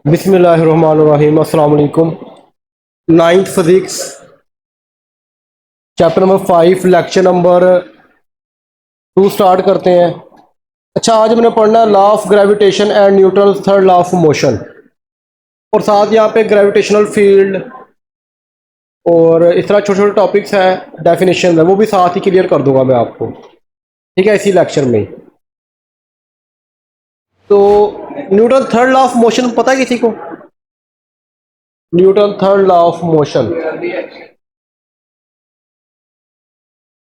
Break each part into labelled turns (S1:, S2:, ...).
S1: बिस्मिल्लाहिर्रहमानिर्रहीम। अस्सलाम वालेकुम। Ninth physics chapter number 5 lecture number 2 start करते हैं। अच्छा, आज हमने पढ़ना है law of gravitation and Newton's third law of motion, और साथ यहाँ पे ग्रेविटेशनल फील्ड और इस तरह छोटे छोटे टॉपिक्स हैं, डेफिनेशन है, वो भी साथ ही क्लियर कर दूंगा मैं आपको, ठीक है, इसी लेक्चर में। तो Newton third law of motion पता है किसी को? Newton third law of motion,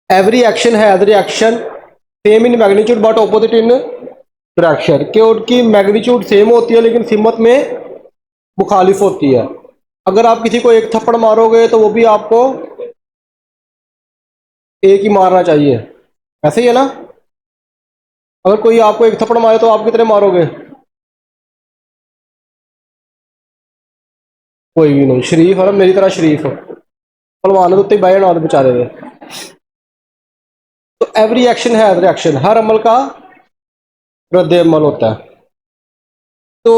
S1: every action has reaction same in magnitude but opposite in direction, कि उनकी मैग्नीट्यूड सेम होती है लेकिन सिमत में मुखालिफ होती है। अगर आप किसी को एक थप्पड़ मारोगे तो वो भी आपको एक ही मारना चाहिए, ऐसे ही है ना? अगर कोई आपको एक थप्पड़ मारे तो आप कितने मारोगे? कोई भी नहीं। शरीफ है ना, मेरी तरह शरीफ हो, पलवान तो उत्ते बह जाना बेचारे हुए। तो एवरी एक्शन है रिएक्शन, हर अमल का रद्द अमल होता है। तो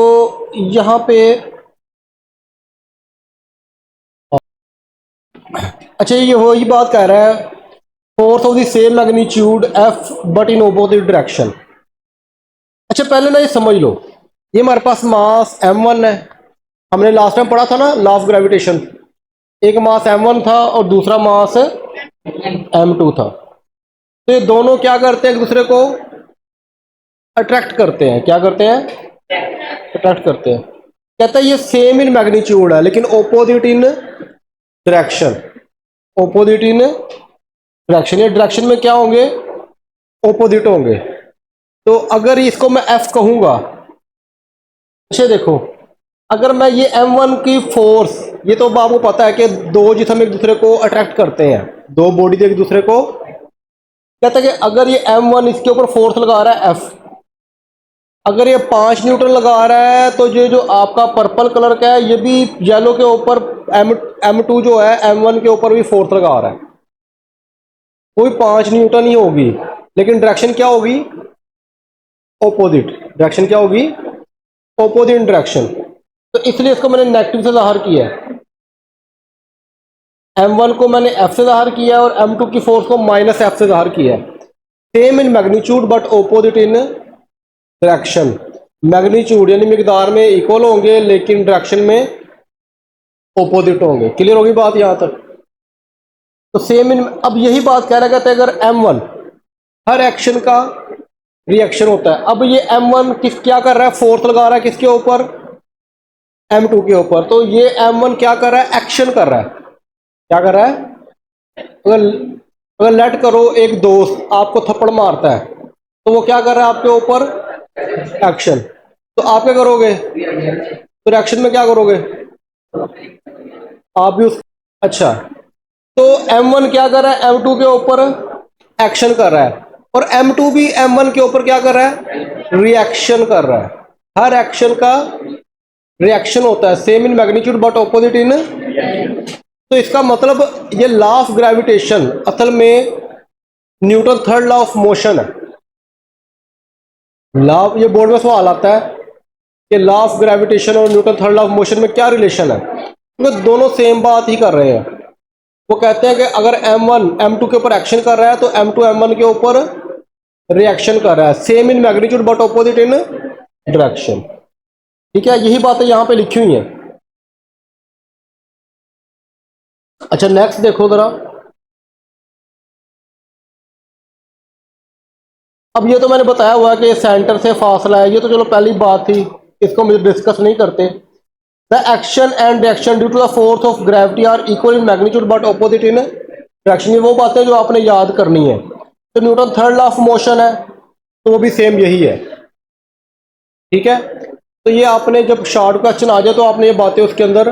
S1: यहाँ पे अच्छा, ये वही बात कह रहा है, force of the same magnitude F but in opposite direction. अच्छा, पहले ना ये समझ लो, ये हमारे पास मास m1 है। हमने लास्ट टाइम पढ़ा था ना लॉ ऑफ ग्रेविटेशन, एक मास m1 था और दूसरा मास m2 था। तो ये दोनों क्या करते हैं, एक दूसरे को अट्रैक्ट करते हैं। क्या करते हैं? अट्रैक्ट करते हैं। कहता है ये सेम इन मैग्नीट्यूड है लेकिन ओपोजिट इन डायरेक्शन। ओपोजिट इन डायरेक्शन, ये डायरेक्शन में क्या होंगे? ओपोजिट होंगे। तो अगर इसको मैं एफ कहूंगा, अच्छा देखो, अगर मैं ये m1 की फोर्स, ये तो आपको पता है कि दो जिसम एक दूसरे को अट्रैक्ट करते हैं, दो बॉडी एक दूसरे को, कहता है कि अगर ये m1 इसके ऊपर फोर्स लगा रहा है F, अगर ये 5 न्यूटन लगा रहा है तो ये जो आपका पर्पल कलर का है ये भी येलो के ऊपर m2 जो है m1 के ऊपर भी फोर्स लगा रहा है, कोई 5 न्यूटन ही होगी लेकिन डायरेक्शन क्या होगी? ओपोजिट। डायरेक्शन क्या होगी? Opposite direction. तो इसलिए इसको मैंने नेगेटिव से ज़ाहिर किया है, m1 को मैंने f से ज़ाहिर किया और m2 की फोर्स को माइनस f से ज़ाहिर किया है। Same in magnitude but opposite in direction. Magnitude यानी मिकदार में इक्वल होंगे लेकिन डायरेक्शन में ओपोजिट होंगे। क्लियर होगी बात यहां तक? तो सेम इन, अब यही बात कह रहा कहते हैं अगर m1 हर एक्शन का रिएक्शन होता है। अब ये m1 किस क्या कर रहा है? फोर्स लगा रहा है किसके ऊपर? m2 के ऊपर। तो ये m1 क्या कर रहा है? एक्शन कर रहा है। क्या कर रहा है? अगर अगर लेट करो एक दोस्त आपको थप्पड़ मारता है तो वो क्या कर रहा है आपके ऊपर? एक्शन। तो आप क्या करोगे? तो रिएक्शन में क्या करोगे? आप भी उस, अच्छा, तो m1 क्या कर रहा है? m2 के ऊपर एक्शन कर रहा है और m2 भी m1 के ऊपर क्या कर रहा है? रिएक्शन कर रहा है। हर एक्शन का रिएक्शन होता है, same in magnitude but opposite इन। तो इसका मतलब ये लॉ ऑफ ग्रेविटेशन असल में Newton third law of motion है। लॉ, ये बोर्ड में सवाल आता है कि लॉ ऑफ ग्रेविटेशन और Newton third law of motion में क्या रिलेशन है, क्योंकि दोनों सेम बात ही कर रहे हैं। वो कहते हैं कि अगर m1 m2 के ऊपर एक्शन कर रहा है तो m2 m1 के ऊपर रिएक्शन कर रहा है, same in magnitude but opposite in direction. ठीक है, यही बातें यहां पे लिखी हुई हैं। अच्छा, नेक्स्ट देखो जरा। अब ये तो मैंने बताया हुआ है कि सेंटर से फासला है, ये तो चलो पहली बात थी, इसको मुझे डिस्कस नहीं करते। The action and reaction due to the force of gravity are equal in magnitude but opposite in direction. ये वो बातें जो आपने याद करनी है। तो Newton third law of motion है तो वो भी सेम यही है। ठीक है, तो ये आपने जब शॉर्ट क्वेश्चन आ जाए तो आपने ये बातें उसके अंदर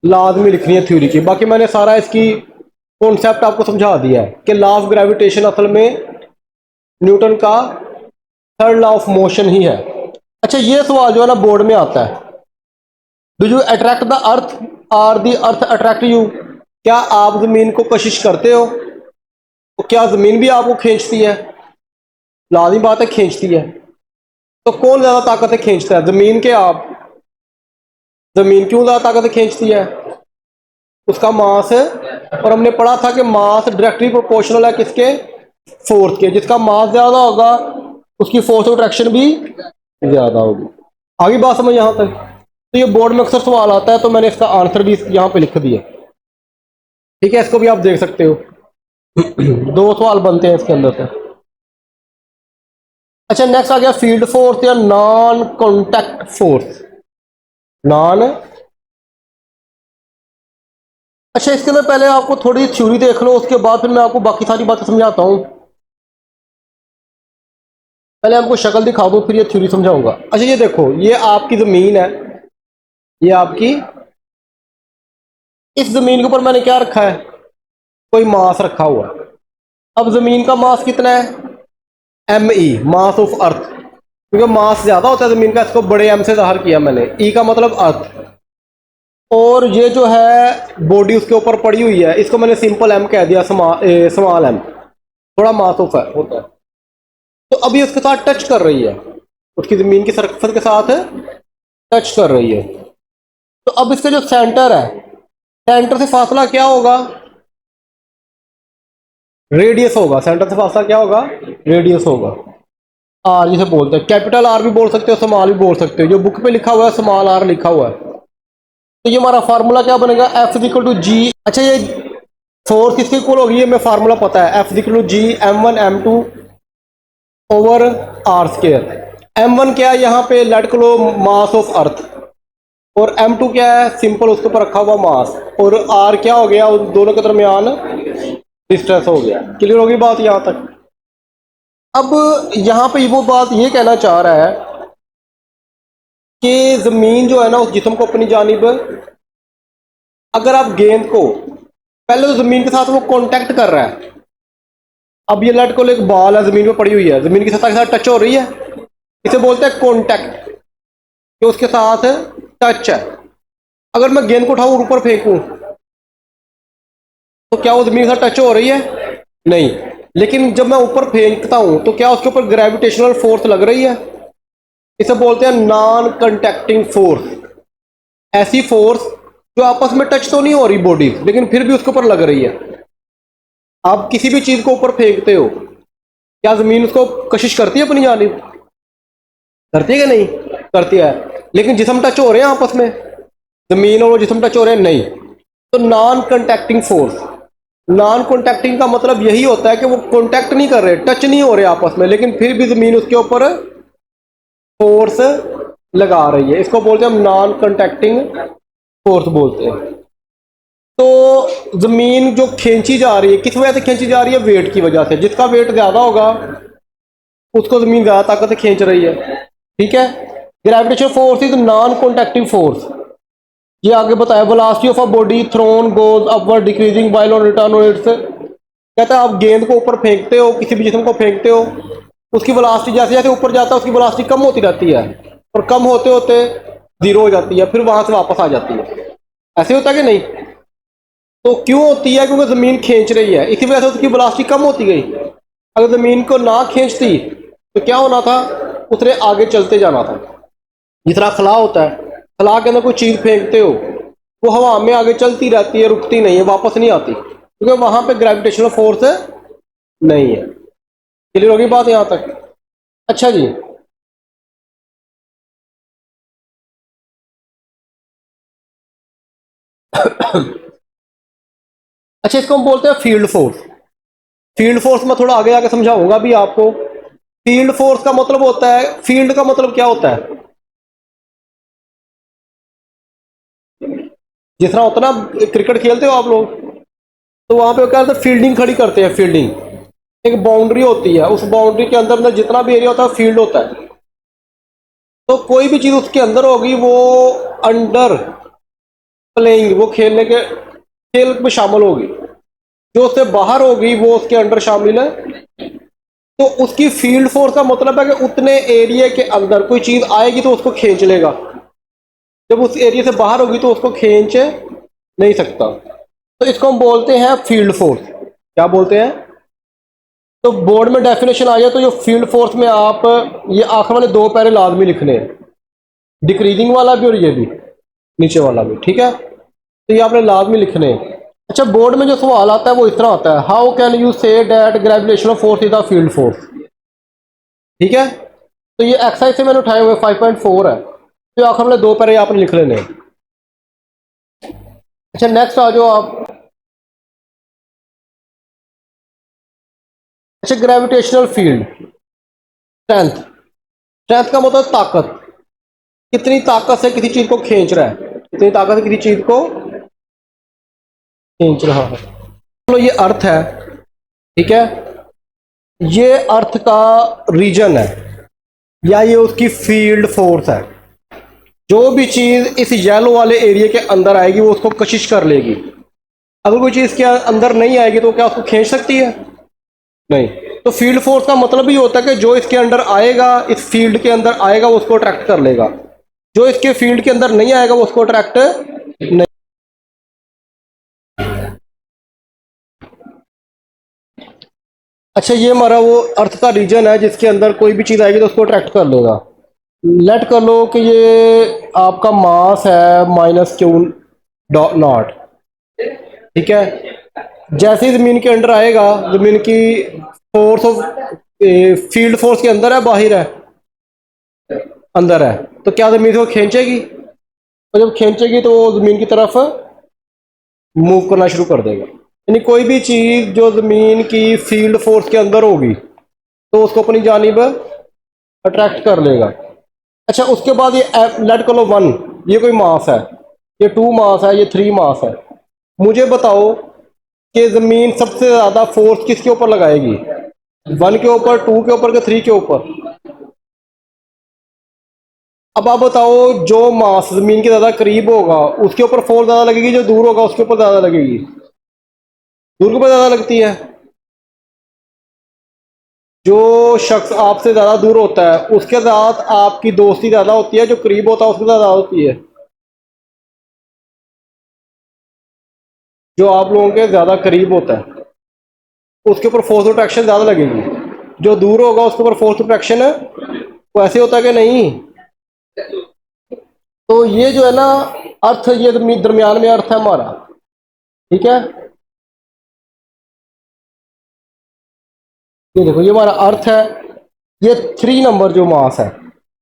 S1: लाजमी लिखनी है थ्योरी की। बाकी मैंने सारा इसकी कॉन्सेप्ट आपको समझा दिया है कि लॉ ऑफ ग्रेविटेशन असल में न्यूटन का थर्ड लॉ ऑफ मोशन ही है। अच्छा, ये सवाल जो है ना बोर्ड में आता है, do you attract the earth or the earth attract you? क्या आप जमीन को कशिश करते हो? तो क्या जमीन भी आपको खींचती है? लाजमी बात है खींचती है। तो कौन ज्यादा ताकत से खींचता है, जमीन के आप? जमीन क्यों ज़्यादा ताकत से खींचती है? उसका मास, और हमने पढ़ा था कि मास डायरेक्टली प्रोपोर्शनल है किसके? फोर्स के। जिसका मास ज़्यादा होगा उसकी फोर्स ऑफ अट्रैक्शन भी ज़्यादा होगी। आगे बात समझ यहाँ तक? तो ये बोर्ड में अक्सर सवाल आता है, तो मैंने इसका आंसर भी यहाँ पे लिख दिया। ठीक है, इसको भी आप देख सकते हो। दो सवाल बनते हैं इसके अंदर से। अच्छा, नेक्स्ट आ गया फील्ड फोर्स या नॉन कॉन्टैक्ट फोर्स। नॉन, अच्छा इसके अंदर पहले आपको थोड़ी थ्योरी देख लो, उसके बाद फिर मैं आपको बाकी सारी बातें समझाता हूँ। पहले आपको शक्ल दिखा दूँ फिर ये थ्योरी समझाऊंगा। अच्छा ये देखो, ये आपकी ज़मीन है, ये आपकी, इस ज़मीन के ऊपर मैंने क्या रखा है? कोई मास रखा हुआ है। अब ज़मीन का मास कितना है? M E, mass of earth. क्योंकि मास ज़्यादा होता है ज़मीन का, इसको बड़े एम से ज़ाहिर किया मैंने। ई का मतलब अर्थ, और ये जो है बॉडी उसके ऊपर पड़ी हुई है, इसको मैंने सिंपल एम कह दिया, स्मॉल एम। थोड़ा मास ऑफ है होता है। तो अभी उसके साथ टच कर रही है, उसकी ज़मीन की सरफेस के साथ टच कर रही है। तो अब इसका जो सेंटर है, सेंटर से फासला क्या होगा? रेडियस होगा। सेंटर से फासला क्या होगा? रेडियस होगा। आर जिसे बोलते हैं, कैपिटल आर भी बोल सकते हो, स्मॉल भी बोल सकते हो। जो बुक पे लिखा हुआ है स्मॉल आर लिखा हुआ है। तो ये हमारा फार्मूला क्या बनेगा? एफ इज इक्वल टू जी। अच्छा ये फोर्स किसके इक्वल होगी? ये मैं फार्मूला पता है, F is equal to G M1 M2 over R square. M1 क्या है यहाँ पे? लेट लो मास ऑफ अर्थ, और M2 क्या है? सिंपल उसके ऊपर रखा हुआ मास, और R क्या हो गया? उन दोनों के दरमियान डिस्टेंस हो गया। क्लियर होगी बात यहाँ तक? अब यहाँ पे वो बात ये कहना चाह रहा है कि ज़मीन जो है ना, उस जिस्म को अपनी जानिब, अगर आप गेंद को, पहले तो ज़मीन के साथ वो कांटेक्ट कर रहा है। अब ये लेट को एक बॉल है, ज़मीन पे पड़ी हुई है, ज़मीन की सतह के साथ टच हो रही है, इसे बोलते हैं कांटेक्ट, कि उसके साथ टच है। अगर मैं गेंद को उठाऊं और ऊपर फेंकूं तो क्या वो ज़मीन के साथ टच हो रही है? नहीं। लेकिन जब मैं ऊपर फेंकता हूं तो क्या उसके ऊपर ग्रेविटेशनल फोर्स लग रही है? इसे बोलते हैं नॉन कंटैक्टिंग फोर्स। ऐसी फोर्स जो आपस में टच तो नहीं हो रही बॉडी, लेकिन फिर भी उसके ऊपर लग रही है। आप किसी भी चीज को ऊपर फेंकते हो, क्या जमीन उसको कशिश करती है अपनी जानिब? करती है कि नहीं? करती है। लेकिन जिस्म टच हो रहे हैं आपस में, जमीन और वो जिस्म टच हो रहे हैं? नहीं। तो नॉन कंटैक्टिंग फोर्स, नॉन कॉन्टैक्टिंग का मतलब यही होता है कि वो कॉन्टैक्ट नहीं कर रहे, टच नहीं हो रहे आपस में, लेकिन फिर भी जमीन उसके ऊपर फोर्स लगा रही है। इसको बोलते हैं हम नॉन कंटैक्टिंग फोर्स बोलते हैं। तो जमीन जो खींची जा रही है, किस वजह से खींची जा रही है? वेट की वजह से। जिसका वेट ज्यादा होगा उसको जमीन ज्यादा ताकत से खींच रही है। ठीक है। Gravitation force is non contacting force. ये आगे बताया, velocity of a body thrown goes upward decreasing while on return on its. कहता है आप गेंद को ऊपर फेंकते हो, किसी भी जिस्म को फेंकते हो, उसकी वेलोसिटी जैसे जैसे ऊपर जाता है उसकी वेलोसिटी कम होती रहती है, और कम होते होते जीरो हो जाती है, फिर वहां से वापस आ जाती है। ऐसे होता है कि नहीं? तो क्यों होती है? क्योंकि जमीन खींच रही है, इसी वजह से उसकी वेलोसिटी कम होती गई। अगर जमीन को ना खींचती तो क्या होना था? उसने आगे चलते जाना था। जिस तरह खला होता है, खला के अंदर कोई चीज फेंकते हो, वो हवा में आगे चलती रहती है, रुकती नहीं है, वापस नहीं आती, क्योंकि वहां पे ग्रेविटेशनल फोर्स नहीं है। क्लियर होगी बात यहां तक? अच्छा जी, अच्छा इसको हम बोलते हैं फील्ड फोर्स। फील्ड फोर्स मैं थोड़ा आगे आके समझाऊंगा भी आपको। फील्ड फोर्स का मतलब होता है, फील्ड का मतलब क्या होता है? जिस तरह होता है ना, क्रिकेट खेलते हो आप लोग, तो वहां पे क्या होता है? फील्डिंग खड़ी करते हैं। फील्डिंग एक बाउंड्री होती है, उस बाउंड्री के अंदर जितना भी एरिया होता है फील्ड होता है। तो कोई भी चीज उसके अंदर होगी वो अंडर प्लेइंग, वो खेलने के खेल में शामिल होगी। जो उससे बाहर होगी वो उसके अंडर शामिल है। तो उसकी फील्ड फोर्स का मतलब है कि उतने एरिया के अंदर कोई चीज आएगी तो उसको खींच लेगा, जब उस एरिया से बाहर होगी तो उसको खींच नहीं सकता। तो इसको हम बोलते हैं फील्ड फोर्स। क्या बोलते हैं? तो बोर्ड में डेफिनेशन आ जाए तो जो फील्ड फोर्स में आप ये आखिर वाले दो पैरे लाजमी लिखने हैं, डिक्रीजिंग वाला भी और ये भी। नीचे वाला भी, ठीक है। तो ये आपने लाजमी लिखने हैं। अच्छा, बोर्ड में जो सवाल आता है वो इस तरह आता है, how can you say that gravitational force is the field force, ठीक है। तो ये एक्सरसाइज से मैंने उठाए हुए 5.4 है, तो आखिर में दो पैरे आपने लिख लेने। अच्छा, नेक्स्ट आ जाओ आप। अच्छा, ग्रेविटेशनल फील्ड स्ट्रेंथ। स्ट्रेंथ का मतलब ताकत, कितनी ताकत से किसी चीज को खींच रहा है, कितनी ताकत से किसी चीज को खींच रहा है। चलो, ये अर्थ है, ठीक है। ये अर्थ का रीजन है या ये उसकी फील्ड फोर्स है। जो भी चीज इस येलो वाले एरिया के अंदर आएगी वो उसको कशिश कर लेगी। अगर कोई चीज के अंदर नहीं आएगी तो क्या उसको खींच सकती है? नहीं। तो फील्ड फोर्स का मतलब ही होता है कि जो इसके अंदर आएगा, इस फील्ड के अंदर आएगा, वो उसको अट्रैक्ट कर लेगा। जो इसके फील्ड के अंदर नहीं आएगा वो उसको अट्रैक्ट नहीं। अच्छा, ये हमारा वो अर्थ का रीजन है जिसके अंदर कोई भी चीज आएगी तो उसको अट्रैक्ट कर लेगा। लेट कर लो कि ये आपका मास है -Q0, ठीक है। जैसे ही जमीन के अंदर आएगा, जमीन की फोर्स ऑफ फील्ड फोर्स के अंदर है बाहर है? अंदर है। तो क्या जमीन को खींचेगी? और जब खींचेगी तो वो जमीन की तरफ मूव करना शुरू कर देगा। यानी कोई भी चीज जो जमीन की फील्ड फोर्स के अंदर होगी तो उसको अपनी जानिब अट्रैक्ट कर लेगा। अच्छा, उसके बाद ये लेट कर लो 1, ये कोई मास है, ये 2 मास है, ये 3 मास है। मुझे बताओ कि जमीन सबसे ज्यादा फोर्स किसके ऊपर लगाएगी? 1 के ऊपर, 2 के ऊपर के 3 के ऊपर? अब आप बताओ, जो मास जमीन के ज्यादा करीब होगा उसके ऊपर फोर्स ज्यादा लगेगी, जो दूर होगा उसके ऊपर ज्यादा लगेगी? दूर के ऊपर ज्यादा लगती है। जो शख्स आपसे ज्यादा दूर होता है उसके साथ आपकी दोस्ती ज्यादा होती है, जो करीब होता है उसके साथ ज्यादा होती है। जो आप लोगों के ज्यादा करीब होता है उसके ऊपर फोर्स अट्रैक्शन ज्यादा लगेगी, जो दूर होगा उसके ऊपर फोर्स अट्रैक्शन वैसे होता है कि नहीं? तो ये जो है ना अर्थ, ये दरमियान में अर्थ है हमारा, ठीक है। ये देखो, ये हमारा अर्थ है। ये 3 नंबर जो मास है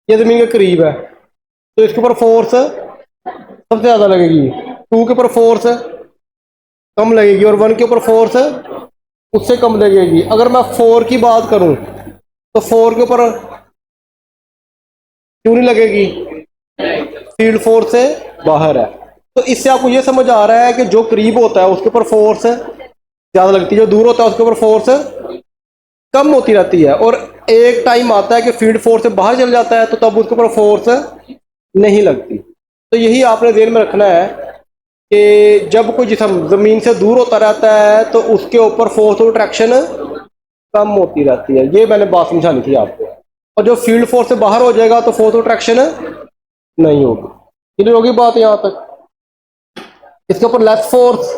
S1: ये जमीन के करीब है, तो इसके ऊपर फोर्स सबसे ज्यादा लगेगी। 2 के ऊपर फोर्स कम लगेगी और 1 के ऊपर फोर्स उससे कम लगेगी। अगर मैं 4 की बात करूं तो 4 के ऊपर क्यों नहीं लगेगी? फील्ड फोर्स से बाहर है। तो इससे आपको ये समझ आ रहा है कि जो करीब होता है उसके ऊपर फोर्स ज्यादा लगती है, जो दूर होता है उसके ऊपर फोर्स कम होती रहती है। और एक टाइम आता है कि फील्ड फोर्स से बाहर चल जाता है तो तब उसके ऊपर फोर्स नहीं लगती। तो यही आपने ध्यान में रखना है कि जब कोई जिस्म जमीन से दूर होता रहता है तो उसके ऊपर फोर्स ऑफ अट्रैक्शन कम होती रहती है। ये मैंने बात समझानी थी आपको। और जो फील्ड फोर्स से बाहर हो जाएगा तो फोर्स ऑफ अट्रैक्शन नहीं होगी। क्लियर होगी बात यहाँ तक? इसके ऊपर लेस फोर्स,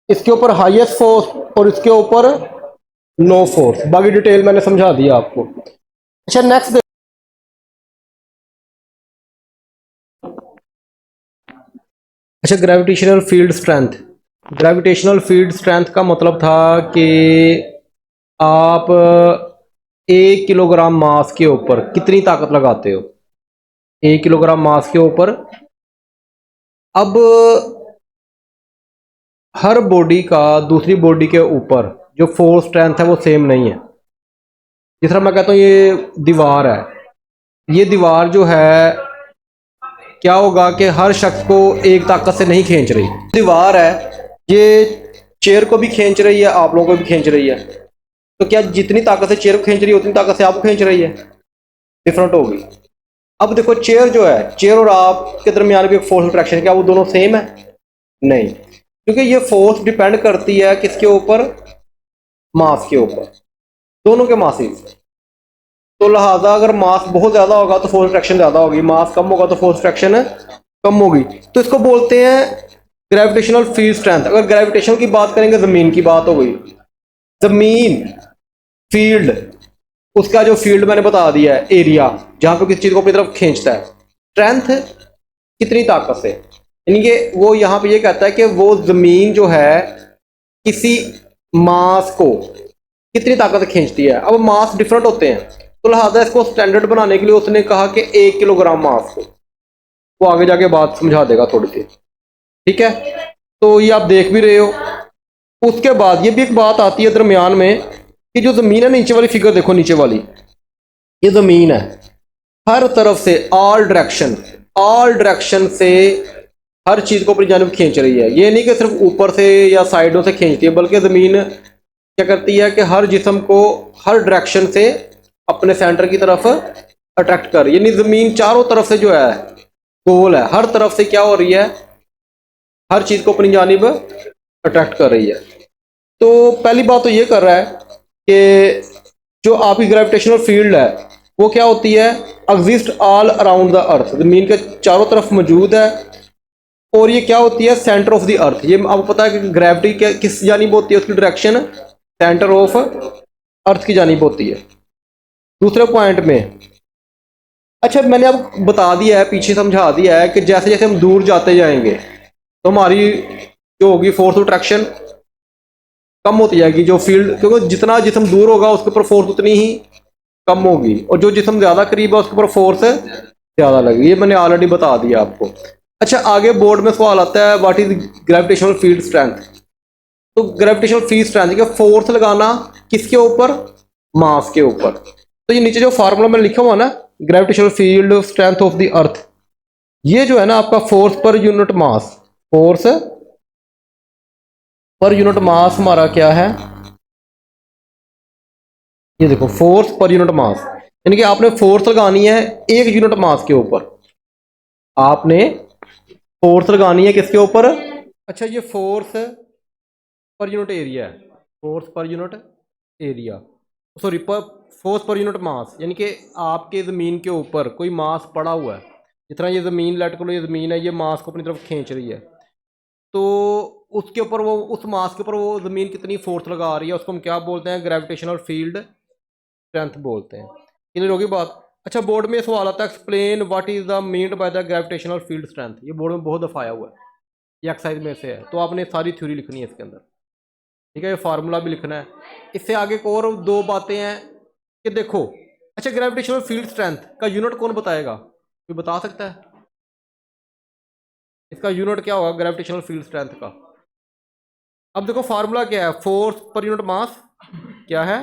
S1: इसके ऊपर हाईएस्ट फोर्स और इसके ऊपर नो फोर्स। बाकी डिटेल मैंने समझा दिया आपको। अच्छा, नेक्स्ट। अच्छा, gravitational field strength. Gravitational field strength का मतलब था कि आप 1 किलोग्राम मास के ऊपर कितनी ताकत लगाते हो। 1 किलोग्राम मास के ऊपर। अब हर बॉडी का दूसरी बॉडी के ऊपर जो फोर्स स्ट्रेंथ है वो सेम नहीं है। जिस तरह मैं कहता हूँ ये दीवार है, ये दीवार जो है क्या होगा कि हर शख्स को एक ताकत से नहीं खींच रही। दीवार है ये चेयर को भी खींच रही है, आप लोगों को भी खींच रही है। तो क्या जितनी ताकत से चेयर को खींच रही है उतनी ताकत से आपको खींच रही है? डिफरेंट होगी। अब देखो, चेयर जो है, चेयर और आप के दरमियान भी फोर्स अट्रैक्शन, क्या वो दोनों सेम है? नहीं, क्योंकि ये फोर्स डिपेंड करती है किसके ऊपर? मास के ऊपर, दोनों के मासेस। तो लिहाजा अगर मास बहुत ज्यादा होगा तो फोर्स अट्रैक्शन ज्यादा होगी, मास कम होगा तो फोर्स अट्रैक्शन कम होगी। तो इसको बोलते हैं ग्रेविटेशनल फील्ड स्ट्रेंथ। अगर ग्रेविटेशन की बात करेंगे, जमीन की बात हो गई, जमीन फील्ड, उसका जो फील्ड मैंने बता दिया है, एरिया जहां पे किसी चीज को अपनी तरफ खींचता है। स्ट्रेंथ कितनी ताकत से, यानी कि वो यहाँ पे ये कहता है कि वो ज़मीन जो है किसी मास को कितनी ताकत से खींचती है। अब मास डिफरेंट होते हैं, तो लिहाजा इसको स्टैंडर्ड बनाने के लिए उसने कहा कि 1 किलोग्राम मास को, वो आगे जाके बात समझा देगा थोड़ी सी, ठीक है। तो ये आप देख भी रहे हो। उसके बाद ये भी एक बात आती है दरमियान में कि जो ज़मीन है, नीचे वाली फिगर देखो, नीचे वाली ये ज़मीन है, हर तरफ से ऑल डायरेक्शन से हर चीज़ को अपनी जानब खींच रही है। ये नहीं कि सिर्फ ऊपर से या साइडों से खींचती है, बल्कि ज़मीन क्या करती है कि हर जिस्म को हर डायरेक्शन से अपने सेंटर की तरफ अट्रैक्ट कर रही है। यानी ज़मीन चारों तरफ से जो है गोल है, हर तरफ से क्या हो रही है, हर चीज़ को अपनी जानिब अट्रैक्ट कर रही है। तो पहली बात तो ये कर रहा है कि जो आपकी ग्रेविटेशनल फील्ड है वो क्या होती है, exist all around the earth, ज़मीन के चारों तरफ मौजूद है। और ये क्या होती है, सेंटर ऑफ द अर्थ। ये आपको पता है कि ग्रेविटी क्या किस जानिब होती है, उसकी डायरेक्शन सेंटर ऑफ अर्थ की जानिब होती है। दूसरे पॉइंट में, अच्छा मैंने आपको बता दिया है, पीछे समझा दिया है कि जैसे जैसे हम दूर जाते जाएंगे तो हमारी जो होगी फोर्स ऑफ अट्रैक्शन कम होती जाएगी, जो फील्ड, क्योंकि जितना जिस्म दूर होगा उसके ऊपर फोर्स उतनी ही कम होगी, और जो जिस्म ज़्यादा करीब है उसके ऊपर फोर्स ज़्यादा लगेगी। ये मैंने ऑलरेडी बता दिया आपको। अच्छा, आगे बोर्ड में सवाल आता है, what is gravitational field strength. तो ग्रेविटेशनल फील्ड स्ट्रेंथ, फोर्स लगाना किसके ऊपर, मास के ऊपर। तो ये नीचे जो फार्मूला मैंने लिखा हुआ ना, gravitational field strength of the earth, ये जो है ना आपका force per unit mass, force per unit mass हमारा क्या है, ये देखो फोर्स पर यूनिट मास, यानी कि आपने फोर्स लगानी है 1 यूनिट मास के ऊपर, आपने फोर्स लगानी है किसके ऊपर। अच्छा, ये फोर्स पर यूनिट एरिया है, force per unit area, sorry पर फोर्स पर यूनिट मास, यानी कि आपके ज़मीन के ऊपर कोई मास पड़ा हुआ है, जिस तरह ये ज़मीन लेट करो, ये ज़मीन है, ये मास को अपनी तरफ खींच रही है, तो उसके ऊपर वो, उस मास के ऊपर वो ज़मीन कितनी फोर्स लगा रही है, उसको हम क्या बोलते हैं, ग्रेविटेशनल फील्ड स्ट्रेंथ बोलते हैं। क्लियर होगी बात। अच्छा, बोर्ड में सवाल आता है, explain what is the meant by the gravitational field strength. ये बोर्ड में बहुत दफा आया हुआ है, ये एक्सरसाइज में से है, तो आपने सारी थ्योरी लिखनी है इसके अंदर, ठीक है। ये फार्मूला भी लिखना है। इससे आगे एक और 2 बातें हैं कि देखो, अच्छा ग्रेविटेशनल फील्ड स्ट्रेंथ का यूनिट कौन बताएगा, कोई बता सकता है इसका यूनिट क्या होगा ग्रेविटेशनल फील्ड स्ट्रेंथ का। अब देखो फार्मूला क्या है, फोर्स पर यूनिट मास क्या है।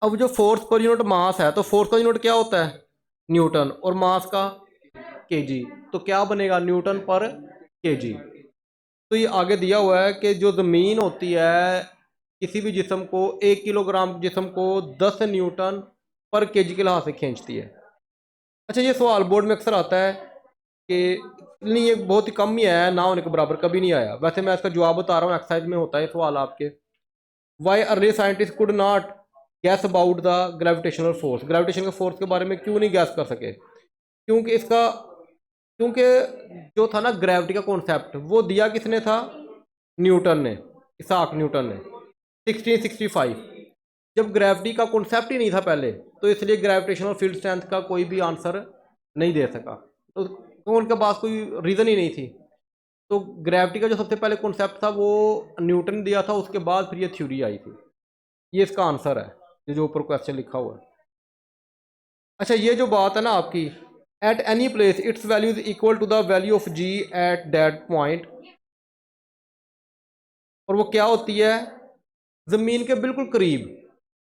S1: अब जो फोर्स पर यूनिट मास है, तो फोर्स का यूनिट क्या होता है, न्यूटन, और मास का केजी, तो क्या बनेगा, न्यूटन पर केजी। तो ये आगे दिया हुआ है कि जो ज़मीन होती है किसी भी जिस्म को, 1 किलोग्राम जिस्म को 10 न्यूटन पर केजी के लिहाज से खींचती है। अच्छा, ये सवाल बोर्ड में अक्सर आता है कि नहीं, ये बहुत ही कम ही आया है, ना होने के बराबर कभी नहीं आया। वैसे मैं इसका जवाब बता रहा हूँ, एक्सरसाइज में होता है सवाल आपके। Why early scientist could not guess about the gravitational force, gravitation के फोर्स के बारे में क्यों नहीं गैस कर सके, क्योंकि जो था ना ग्रेविटी का कॉन्सेप्ट, वो दिया किसने था, न्यूटन ने, इसाक न्यूटन ने 1665। जब ग्रेविटी का कॉन्सेप्ट ही नहीं था पहले, तो इसलिए ग्रेविटेशनल फील्ड स्ट्रेंथ का कोई भी आंसर नहीं दे सका, तो उनके पास कोई रीज़न ही नहीं थी। तो ग्रेविटी का जो सबसे पहले कॉन्सेप्ट था वो न्यूटन ने दिया था, उसके बाद फिर ये थ्योरी आई थी। ये इसका आंसर है, ये जो ऊपर क्वेश्चन लिखा हुआ है। अच्छा, ये जो बात है ना आपकी, at any place its value is equal to the value of G at that point, और वो क्या होती है, ज़मीन के बिल्कुल करीब,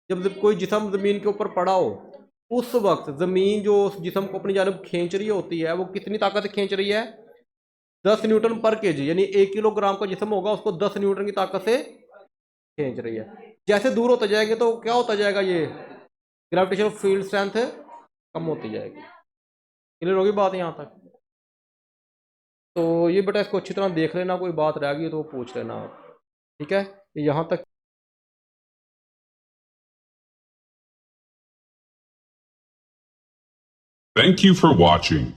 S1: जब कोई जिस्म ज़मीन के ऊपर पड़ा हो, उस वक्त ज़मीन जो उस जिस्म को अपनी जानब खींच रही होती है, वो कितनी ताकत से खींच रही है, 10 न्यूटन पर केजी, यानी 1 किलोग्राम का जिस्म होगा उसको 10 न्यूटन की ताकत से खींच रही है। जैसे दूर होते जाएंगे तो क्या होता जाएगा, ये ग्रेविटेशनल फील्ड स्ट्रेंथ कम होती जाएगी। क्लियर होगी बात यहाँ तक। तो ये बेटा इसको अच्छी तरह देख लेना, कोई बात रह गई तो पूछ लेना आप, ठीक है। यहाँ तक।
S2: Thank you for watching.